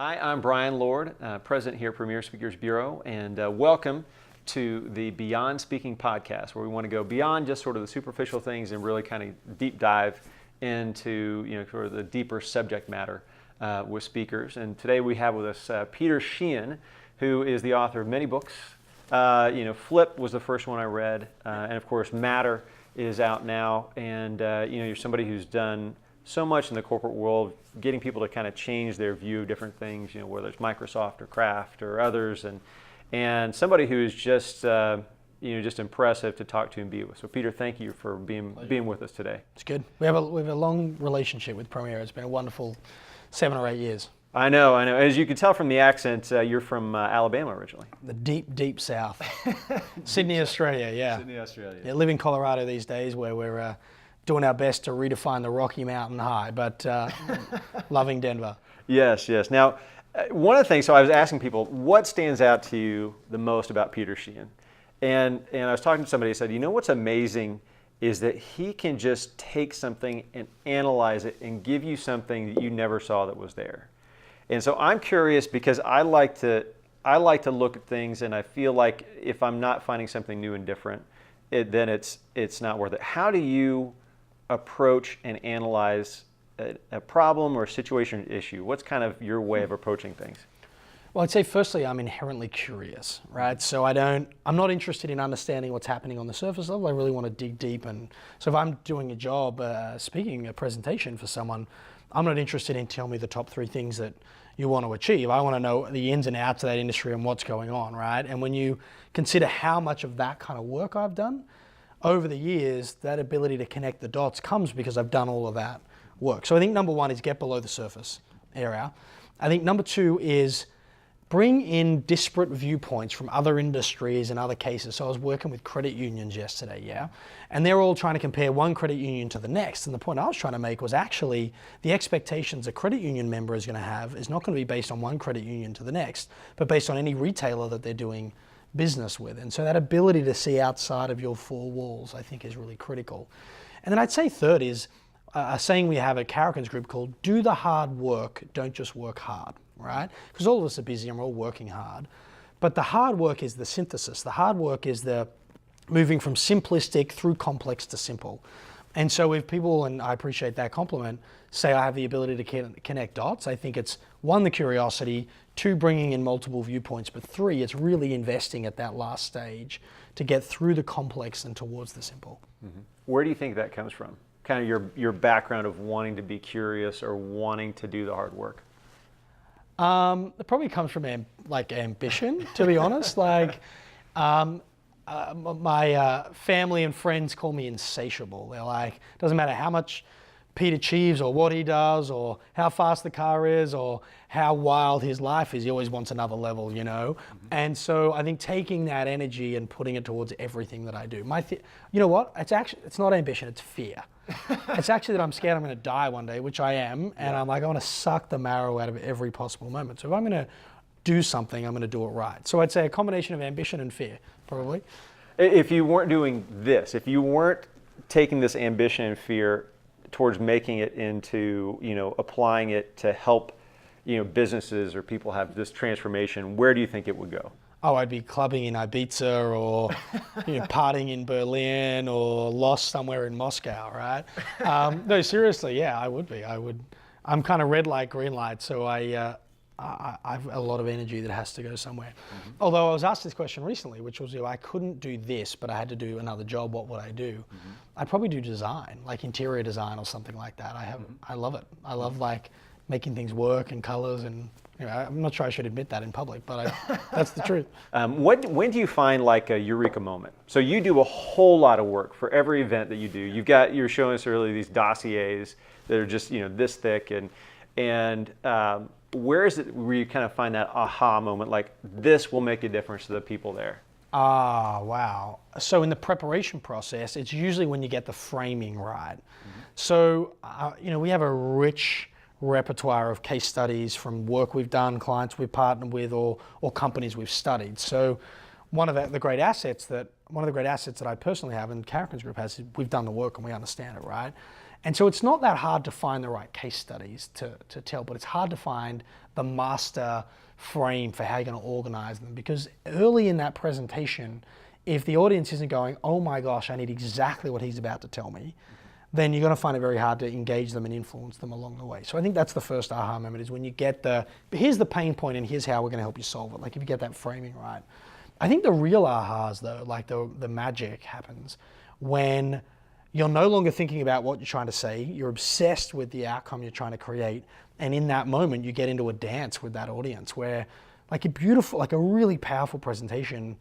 Hi, I'm Brian Lord, President here at Premier Speakers Bureau, and welcome to the Beyond Speaking podcast, where we want to go beyond just sort of the superficial things and really kind of deep dive into sort of the deeper subject matter with speakers. And today we have with us Peter Sheahan, who is the author of many books. Flip was the first one I read, and of course Matter is out now. And you're somebody who's done so much in the corporate world, getting people to kind of change their view of different things, whether it's Microsoft or Kraft or others, and somebody who's just just impressive to talk to and be with. So Peter, thank you for being with us today. It's good. We have a long relationship with Premier. It's been a wonderful 7 or 8 years. I know. As you can tell from the accent, you're from Alabama originally. The deep south. Sydney, Australia, yeah. Sydney, Australia. Yeah, live in Colorado these days, where we're doing our best to redefine the Rocky Mountain High, but loving Denver. Yes. Now, one of the things, so I was asking people, what stands out to you the most about Peter Sheahan? And I was talking to somebody who said, what's amazing is that he can just take something and analyze it and give you something that you never saw that was there. And so I'm curious, because I like to look at things, and I feel like if I'm not finding something new and different, then it's not worth it. How do you approach and analyze a problem or a situation or issue? What's kind of your way of approaching things? Well, I'd say firstly, I'm inherently curious, right? So I'm not interested in understanding what's happening on the surface level. I really want to dig deep. And so if I'm doing a job, speaking a presentation for someone, I'm not interested in telling me the top 3 things that you want to achieve. I want to know the ins and outs of that industry and what's going on, right? And when you consider how much of that kind of work I've done over the years, that ability to connect the dots comes because I've done all of that work. So I think number 1 is get below the surface area. I think number 2 is bring in disparate viewpoints from other industries and other cases. So I was working with credit unions yesterday, yeah? And they're all trying to compare one credit union to the next. And the point I was trying to make was actually the expectations a credit union member is going to have is not going to be based on one credit union to the next, but based on any retailer that they're doing business with. And so that ability to see outside of your 4 walls, I think, is really critical. And then I'd say third is a saying we have at Karrikins group called, do the hard work, don't just work hard, right? Because all of us are busy and we're all working hard. But the hard work is the synthesis. The hard work is the moving from simplistic through complex to simple. And so if people, and I appreciate that compliment, say I have the ability to connect dots, I think it's 1, the curiosity, 2, bringing in multiple viewpoints, but 3, it's really investing at that last stage to get through the complex and towards the simple. Mm-hmm. Where do you think that comes from? Kind of your background of wanting to be curious or wanting to do the hard work? It probably comes from ambition, to be honest. My family and friends call me insatiable. They're like, doesn't matter how much Pete achieves or what he does or how fast the car is or how wild his life is, he always wants another level, Mm-hmm. And so I think taking that energy and putting it towards everything that I do. You know what? It's not ambition, it's fear. It's actually that I'm scared I'm going to die one day, which I am, and I'm like, I want to suck the marrow out of every possible moment. So if I'm going to do something, I'm going to do it right. So I'd say a combination of ambition and fear, probably. If you weren't doing this, if you weren't taking this ambition and fear towards making it into, applying it to help, businesses or people have this transformation, where do you think it would go? Oh, I'd be clubbing in Ibiza or partying in Berlin or lost somewhere in Moscow, right? No, seriously, yeah, I would be. I'm kind of red light, green light, so I have a lot of energy that has to go somewhere. Mm-hmm. Although I was asked this question recently, which was, I couldn't do this, but I had to do another job, what would I do? Mm-hmm. I'd probably do design, like interior design or something like that. I love it. I love making things work and colors and I'm not sure I should admit that in public, but that's the truth. When do you find like a Eureka moment? So you do a whole lot of work for every event that you do. You're showing us earlier these dossiers that are just this thick, and where is it where you kind of find that aha moment, like this will make a difference to the people there? Ah, wow. So in the preparation process, it's usually when you get the framing right. Mm-hmm. So we have a rich repertoire of case studies from work we've done, clients we've partnered with, or companies we've studied. So one of the great assets that I personally have and Karrikins Group has is we've done the work and we understand it, right? And so it's not that hard to find the right case studies to tell, but it's hard to find the master frame for how you're going to organize them, because early in that presentation, if the audience isn't going, oh my gosh, I need exactly what he's about to tell me, then you're going to find it very hard to engage them and influence them along the way. So I think that's the first aha moment, is when you get here's the pain point and here's how we're going to help you solve it. Like if you get that framing right. I think the real ahas though, like the magic happens when you're no longer thinking about what you're trying to say, you're obsessed with the outcome you're trying to create. And in that moment, you get into a dance with that audience where like a really powerful presentation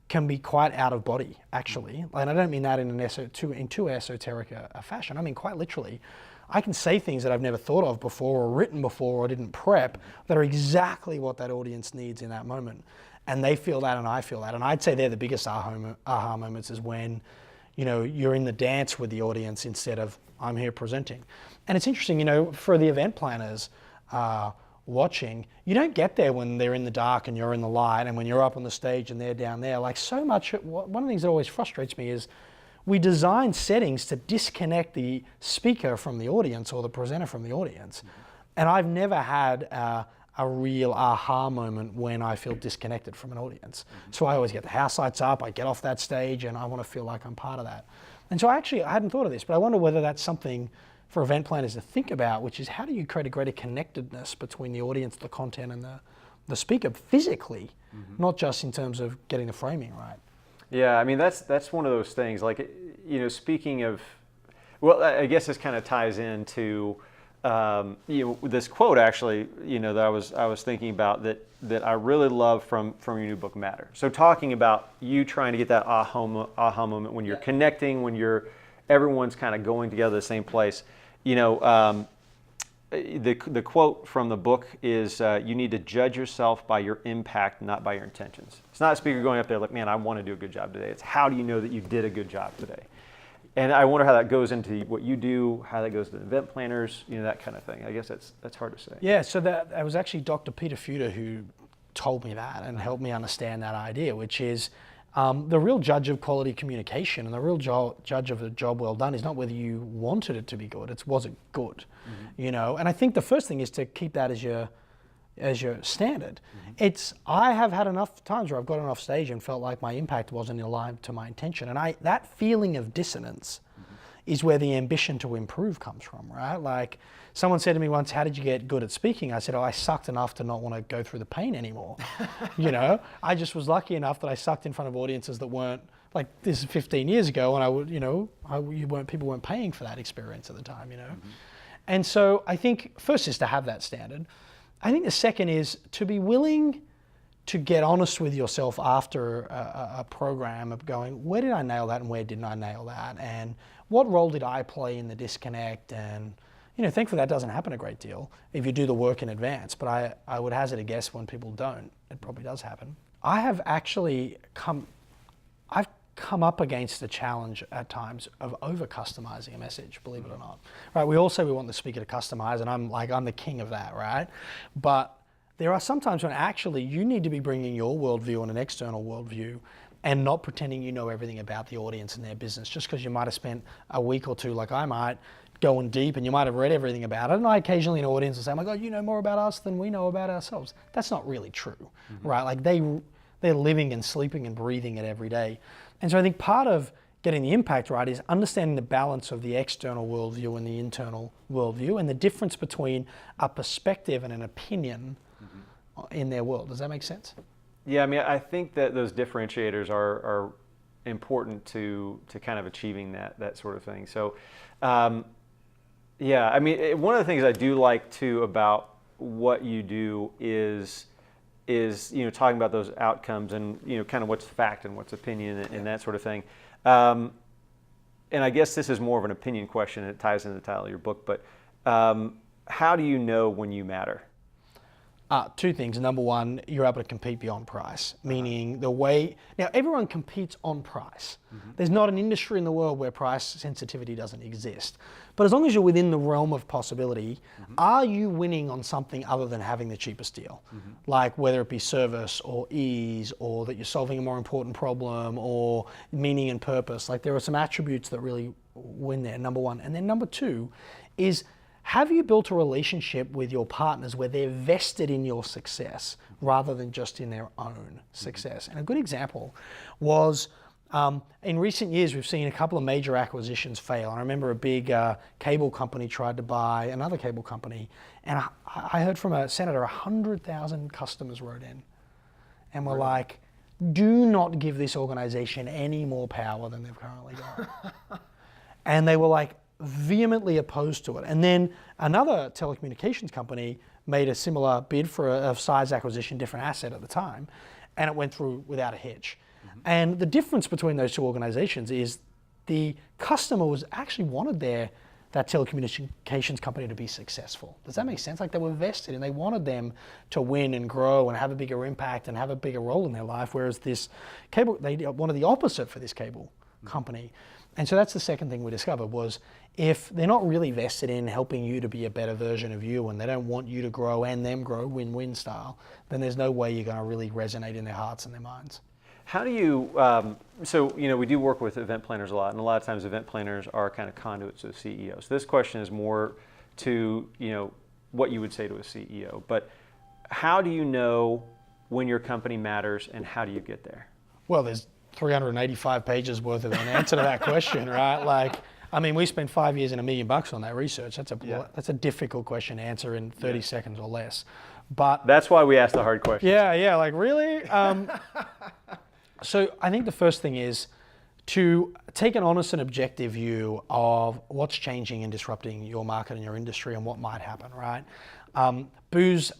can be quite out of body, actually. And I don't mean that in too esoteric a fashion. I mean quite literally. I can say things that I've never thought of before or written before or didn't prep that are exactly what that audience needs in that moment. And they feel that and I feel that. And I'd say they're the biggest aha moments, is when you're in the dance with the audience instead of I'm here presenting. And it's interesting, for the event planners watching, you don't get there when they're in the dark and you're in the light, and when you're up on the stage and they're down there. Like so much, one of the things that always frustrates me is we design settings to disconnect the speaker from the audience or the presenter from the audience. And I've never had a real aha moment when I feel disconnected from an audience. So I always get the house lights up, I get off that stage, and I want to feel like I'm part of that. And so I hadn't thought of this, but I wonder whether that's something for event planners to think about, which is how do you create a greater connectedness between the audience, the content, and the speaker physically, not just in terms of getting the framing right. Yeah, I mean, that's one of those things, like, speaking of, well, I guess this kind of ties into, this quote actually, that I was thinking about that I really love from your new book, Matter. So talking about you trying to get that aha moment when you're connecting, when everyone's kind of going together the same place. The quote from the book is, you need to judge yourself by your impact, not by your intentions. It's not a speaker going up there like, man, I want to do a good job today. It's how do you know that you did a good job today? And I wonder how that goes into what you do, how that goes to event planners, that kind of thing. I guess that's hard to say. Yeah, so that was actually Dr. Peter Fuder who told me that and helped me understand that idea, which is the real judge of quality communication and the real judge of a job well done is not whether you wanted it to be good, it's was it good, And I think the first thing is to keep that as your standard. I have had enough times where I've gotten off stage and felt like my impact wasn't aligned to my intention, and that feeling of dissonance is where the ambition to improve comes from, right? Like someone said to me once, how did you get good at speaking? I said, I sucked enough to not want to go through the pain anymore. I just was lucky enough that I sucked in front of audiences that weren't, like this is 15 years ago, and I would, people weren't paying for that experience at the time, And so I think first is to have that standard. I think the second is to be willing to get honest with yourself after a program of going, where did I nail that and where didn't I nail that? And what role did I play in the disconnect? And, thankfully that doesn't happen a great deal if you do the work in advance, but I would hazard a guess when people don't, it probably does happen. I have actually come up against the challenge at times of over-customizing a message, believe it or not. Right? We all say we want the speaker to customize, and I'm the king of that, right? But there are some times when actually you need to be bringing your worldview and an external worldview and not pretending you know everything about the audience and their business just because you might have spent a week or two, like I might, going deep, and you might have read everything about it. And I occasionally in an audience will say, oh my God, you know more about us than we know about ourselves. That's not really true, right? Like they're living and sleeping and breathing it every day. And so I think part of getting the impact right is understanding the balance of the external worldview and the internal worldview and the difference between a perspective and an opinion in their world. Does that make sense? Yeah, I mean, I think that those differentiators are important to kind of achieving that sort of thing. So, yeah, I mean, one of the things I do like too about what you do is talking about those outcomes and kind of what's fact and what's opinion and that sort of thing. And I guess this is more of an opinion question, and it ties into the title of your book. But how do you know when you matter? Two things. Number one, you're able to compete beyond price, meaning now everyone competes on price. There's not an industry in the world where price sensitivity doesn't exist. But as long as you're within the realm of possibility, are you winning on something other than having the cheapest deal? Like whether it be service or ease, or that you're solving a more important problem, or meaning and purpose. Like there are some attributes that really win there, number one. And then number two is, have you built a relationship with your partners where they're vested in your success rather than just in their own success? And a good example was, in recent years, we've seen a couple of major acquisitions fail. I remember a big cable company tried to buy another cable company, and I heard from a senator 100,000 customers wrote in and were like, do not give this organization any more power than they've currently got. And they were like, vehemently opposed to it. And then another telecommunications company made a similar bid for a size acquisition, different asset at the time, and it went through without a hitch. And the difference between those two organizations is the customer was actually wanted that telecommunications company to be successful. Does that make sense? Like they were vested and they wanted them to win and grow and have a bigger impact and have a bigger role in their life, whereas this cable, they wanted the opposite for this cable company. And so that's the second thing we discovered was, if they're not really vested in helping you to be a better version of you, and they don't want you to grow and them grow, win-win style, then there's no way you're going to really resonate in their hearts and their minds. How do you, so, we do work with event planners a lot, and a lot of times event planners are kind of conduits to the CEO. So this question is more to, what you would say to a CEO. But how do you know when your company matters, and how do you get there? Well, there's 385 pages worth of an answer to that question, right? We spent 5 years and $1 million on that research. That's a difficult question to answer in 30 seconds or less. But that's why we ask the hard questions. Yeah, like really? So I think the first thing is to take an honest and objective view of what's changing and disrupting your market and your industry and what might happen, right? Booz,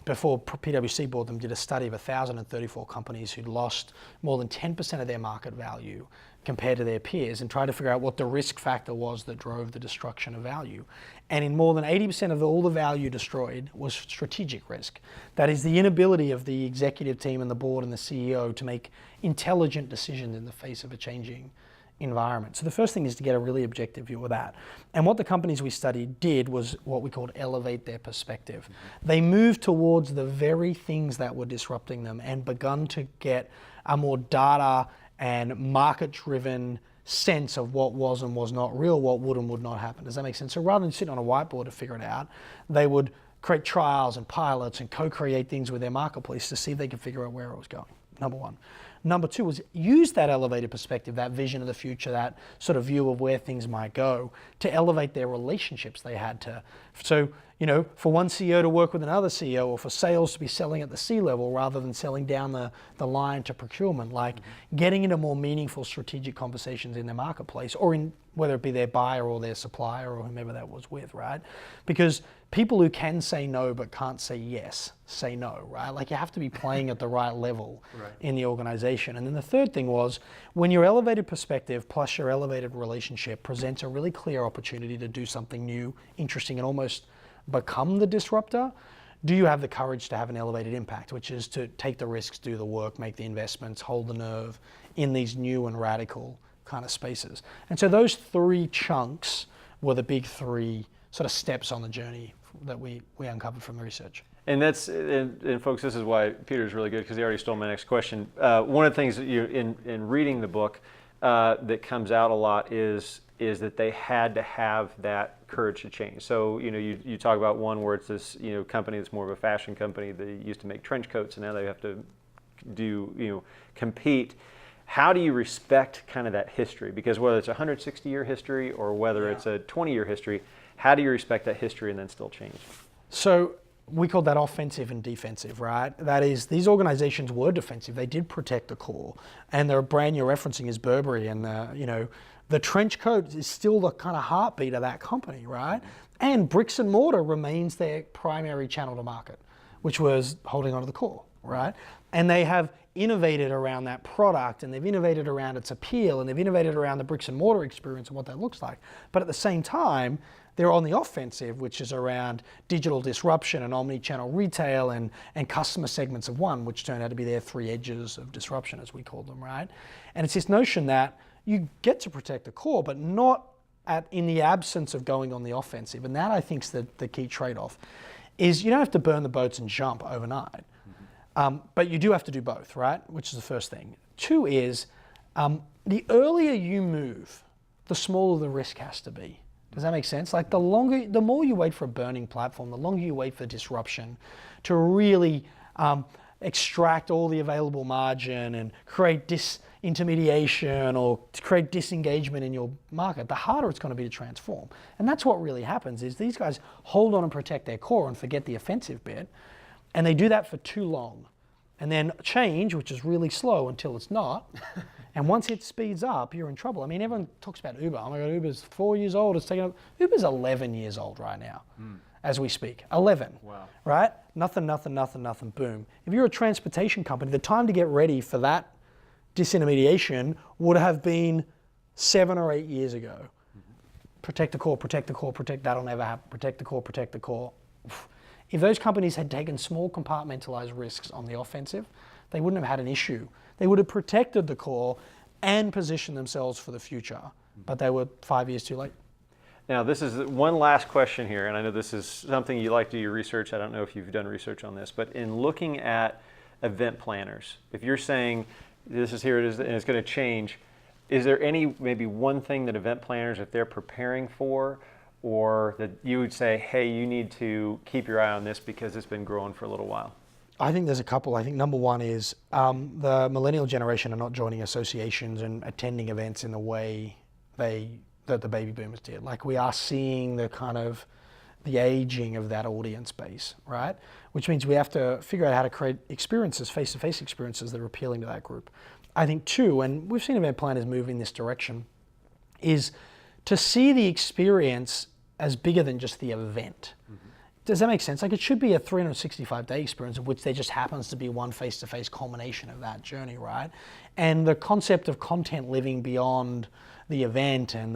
before PwC bought them, did a study of 1,034 companies who'd lost more than 10% of their market value compared to their peers, and tried to figure out what the risk factor was that drove the destruction of value. And in more than 80% of all the value destroyed was strategic risk. That is the inability of the executive team and the board and the CEO to make intelligent decisions in the face of a changing environment. So the first thing is to get a really objective view of that. And what the companies we studied did was what we called elevate their perspective. They moved towards the very things that were disrupting them and begun to get a more data and market-driven sense of what was and was not real, what would and would not happen. Does that make sense? So rather than sitting on a whiteboard to figure it out, they would create trials and pilots and co-create things with their marketplace to see if they could figure out where it was going, number one. Number two was use that elevated perspective, that vision of the future, that sort of view of where things might go, to elevate their relationships they had to. So, for one CEO to work with another CEO, or for sales to be selling at the C-level rather than selling down the line to procurement, like getting into more meaningful strategic conversations in their marketplace, or in whether it be their buyer or their supplier or whomever that was with, right? Because people who can say no but can't say yes, say no, right? Like you have to be playing at the right level in the organization. And then the third thing was, when your elevated perspective plus your elevated relationship presents a really clear opportunity to do something new, interesting, and almost become the disruptor, do you have the courage to have an elevated impact, which is to take the risks, do the work, make the investments, hold the nerve in these new and radical kind of spaces? And so those three chunks were the big three sort of steps on the journey that we uncovered from the research. And and folks, this is why Peter's really good, because he already stole my next question. One of the things that in reading the book that comes out a lot is that they had to have that courage to change. So, you talk about one where it's this, company that's more of a fashion company. They used to make trench coats, and now they have to compete. How do you respect kind of that history? Because whether it's a 160-year history or whether it's a 20-year history, how do you respect that history and then still change? So we call that offensive and defensive, right? That is, these organizations were defensive. They did protect the core. And the brand you're referencing is Burberry, and the trench coat is still the kind of heartbeat of that company, right? And bricks and mortar remains their primary channel to market, which was holding onto the core, right? And they have innovated around that product, and they've innovated around its appeal, and they've innovated around the bricks and mortar experience and what that looks like. But at the same time, they're on the offensive, which is around digital disruption and omni-channel retail and customer segments of one, which turn out to be their three edges of disruption, as we call them, right? And it's this notion that you get to protect the core, but not in the absence of going on the offensive. And that, I think, is the key trade-off, is you don't have to burn the boats and jump overnight. But you do have to do both, right? Which is the first thing. Two is, the earlier you move, the smaller the risk has to be. Does that make sense? Like the more you wait for a burning platform, the longer you wait for disruption to really extract all the available margin and create disintermediation or to create disengagement in your market, the harder it's going to be to transform. And that's what really happens, is these guys hold on and protect their core and forget the offensive bit. And they do that for too long. And then change, which is really slow until it's not. And once it speeds up, you're in trouble. I mean, everyone talks about Uber. Oh my God, Uber's 4 years old. It's taken up. Uber's 11 years old right now, as we speak. 11. Wow. Right? Nothing, boom. If you're a transportation company, the time to get ready for that disintermediation would have been 7 or 8 years ago. Protect the core, that'll never happen. Protect the core. If those companies had taken small compartmentalized risks on the offensive, they wouldn't have had an issue. They would have protected the core and positioned themselves for the future, but they were 5 years too late. Now, this is one last question here, and I know this is something you like to do your research. I don't know if you've done research on this, but in looking at event planners, if you're saying this is here it is and it's going to change, is there maybe one thing that event planners, if they're preparing for, or that you would say, hey, you need to keep your eye on this because it's been growing for a little while? I think there's a couple. I think number one is the millennial generation are not joining associations and attending events in the way that the baby boomers did. Like, we are seeing the aging of that audience base, right? Which means we have to figure out how to create experiences, face-to-face experiences that are appealing to that group. I think two, and we've seen event planners move in this direction, is to see the experience as bigger than just the event. Does that make sense? Like, it should be a 365-day experience of which there just happens to be one face-to-face culmination of that journey, right? And the concept of content living beyond the event and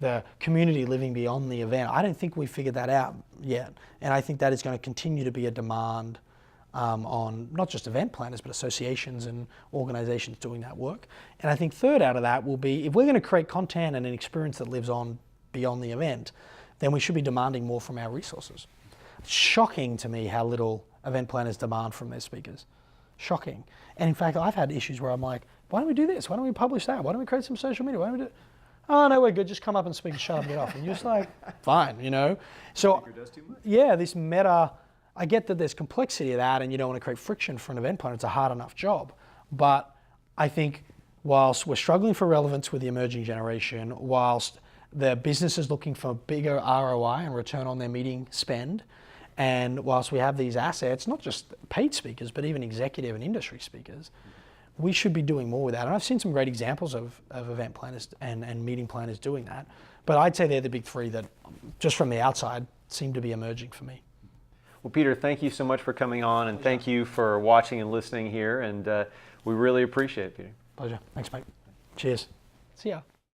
the community living beyond the event, I don't think we've figured that out yet. And I think that is going to continue to be a demand on not just event planners, but associations and organizations doing that work. And I think third out of that will be, if we're going to create content and an experience that lives on beyond the event, then we should be demanding more from our resources. It's shocking to me how little event planners demand from their speakers. Shocking. And in fact, I've had issues where I'm like, why don't we do this? Why don't we publish that? Why don't we create some social media? Why don't we do? Oh, no, we're good. Just come up and speak and shut up and get off. And you're just like, fine, you know? So, yeah, this meta, I get that there's complexity to that and you don't want to create friction for an event planner. It's a hard enough job. But I think whilst we're struggling for relevance with the emerging generation, whilst the business is looking for bigger ROI and return on their meeting spend, and whilst we have these assets, not just paid speakers, but even executive and industry speakers, we should be doing more with that. And I've seen some great examples of event planners and meeting planners doing that. But I'd say they're the big three that, just from the outside, seem to be emerging for me. Well, Peter, thank you so much for coming on, and thank you for watching and listening here. And we really appreciate it, Peter. Pleasure. Thanks, mate. Cheers. See ya.